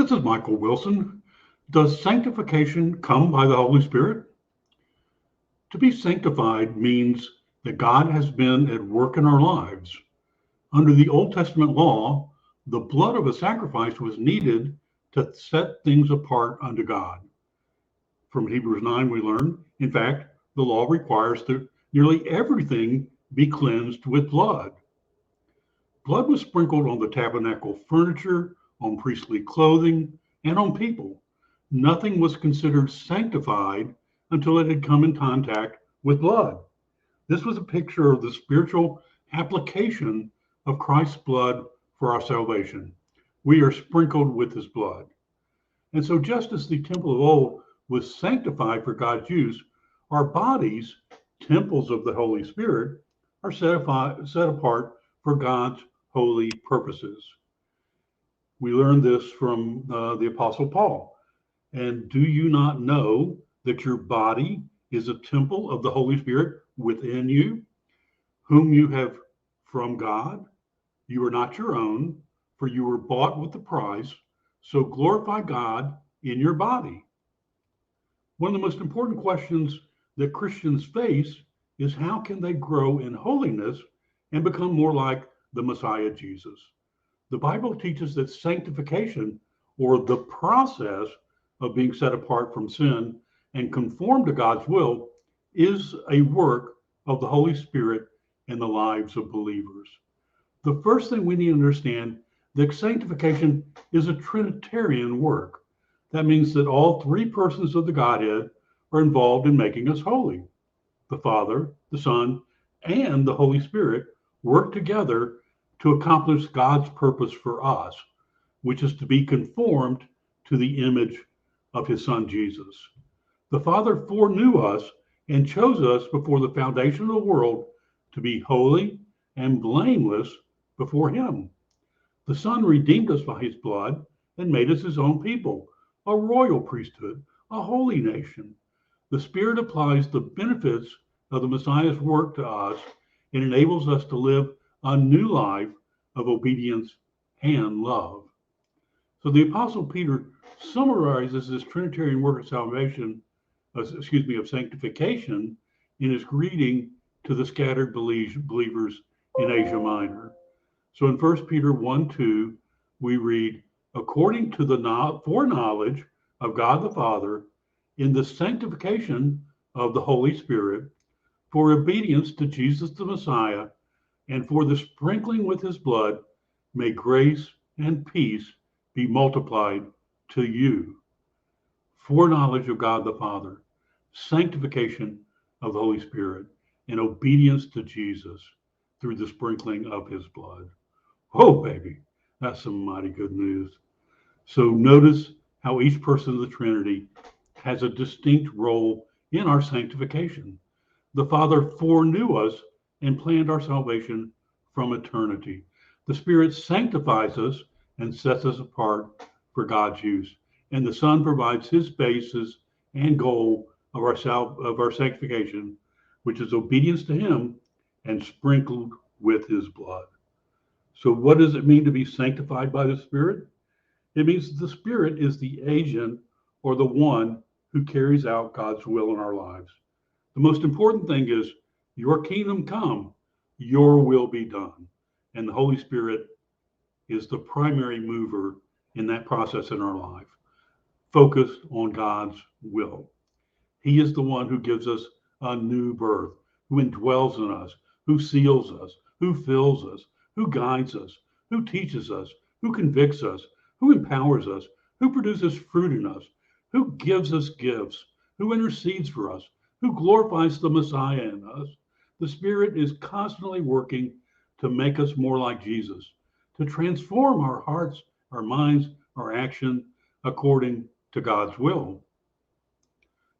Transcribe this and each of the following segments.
This is Michael Wilson. Does sanctification come by the Holy Spirit? To be sanctified means that God has been at work in our lives. Under the Old Testament law, the blood of a sacrifice was needed to set things apart unto God. From Hebrews 9, we learn, in fact, the law requires that nearly everything be cleansed with blood. Blood was sprinkled on the tabernacle furniture, on priestly clothing, and on people. Nothing was considered sanctified until it had come in contact with blood. This was a picture of the spiritual application of Christ's blood for our salvation. We are sprinkled with his blood. And so just as the temple of old was sanctified for God's use, our bodies, temples of the Holy Spirit, are set apart for God's holy purposes. We learn this from the Apostle Paul. And do you not know that your body is a temple of the Holy Spirit within you, whom you have from God? You are not your own, for you were bought with a price. So glorify God in your body. One of the most important questions that Christians face is how can they grow in holiness and become more like the Messiah Jesus? The Bible teaches that sanctification, or the process of being set apart from sin and conformed to God's will, is a work of the Holy Spirit in the lives of believers. The first thing we need to understand that sanctification is a Trinitarian work. That means that all three persons of the Godhead are involved in making us holy. The Father, the Son, and the Holy Spirit work together to accomplish God's purpose for us, which is to be conformed to the image of his Son, Jesus. The Father foreknew us and chose us before the foundation of the world to be holy and blameless before him. The Son redeemed us by his blood and made us his own people, a royal priesthood, a holy nation. The Spirit applies the benefits of the Messiah's work to us and enables us to live a new life of obedience and love. So the Apostle Peter summarizes this Trinitarian work of salvation, of sanctification, in his greeting to the scattered believers in Asia Minor. So in 1 Peter 1:2, we read, according to the foreknowledge of God the Father, in the sanctification of the Holy Spirit, for obedience to Jesus the Messiah, and for the sprinkling with his blood, may grace and peace be multiplied to you. Foreknowledge of God the Father, sanctification of the Holy Spirit, and obedience to Jesus through the sprinkling of his blood. Oh, baby, that's some mighty good news. So notice how each person of the Trinity has a distinct role in our sanctification. The Father foreknew us and planned our salvation from eternity. The Spirit sanctifies us and sets us apart for God's use. And the Son provides his basis and goal of our sanctification, which is obedience to him and sprinkled with his blood. So what does it mean to be sanctified by the Spirit? It means the Spirit is the agent or the one who carries out God's will in our lives. The most important thing is your kingdom come, your will be done. And the Holy Spirit is the primary mover in that process in our life, focused on God's will. He is the one who gives us a new birth, who indwells in us, who seals us, who fills us, who guides us, who teaches us, who convicts us, who empowers us, who produces fruit in us, who gives us gifts, who intercedes for us, who glorifies the Messiah in us. The Spirit is constantly working to make us more like Jesus, to transform our hearts, our minds, our action according to God's will.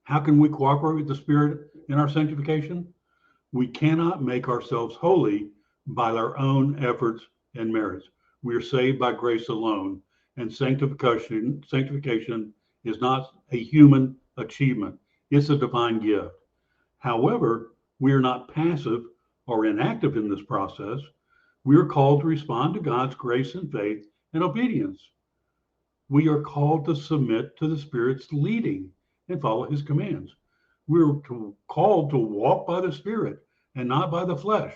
How can we cooperate with the Spirit in our sanctification? We cannot make ourselves holy by our own efforts and merits. We are saved by grace alone, and sanctification is not a human achievement. It's a divine gift. However, we are not passive or inactive in this process. We are called to respond to God's grace and faith and obedience. we are called to submit to the Spirit's leading and follow his commands. We're called to walk by the Spirit and not by the flesh.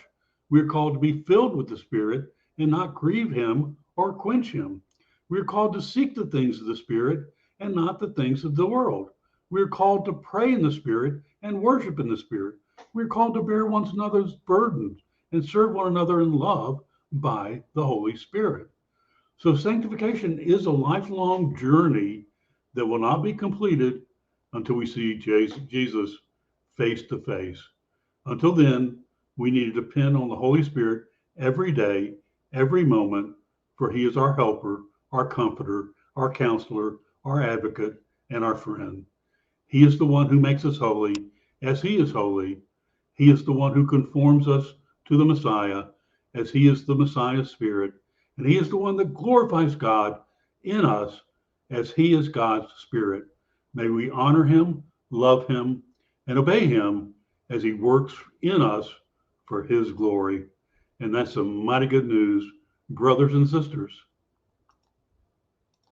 We're called to be filled with the Spirit and not grieve him or quench him. We're called to seek the things of the Spirit and not the things of the world. We're called to pray in the Spirit and worship in the Spirit. We're called to bear one another's burdens and serve one another in love by the Holy Spirit. So sanctification is a lifelong journey that will not be completed until we see Jesus face to face. Until then, we need to depend on the Holy Spirit every day, every moment, for he is our helper, our comforter, our counselor, our advocate, and our friend. He is the one who makes us holy as he is holy. He is the one who conforms us to the Messiah as he is the Messiah's Spirit. And he is the one that glorifies God in us as he is God's Spirit. May we honor him, love him, and obey him as he works in us for his glory. And that's some mighty good news, brothers and sisters.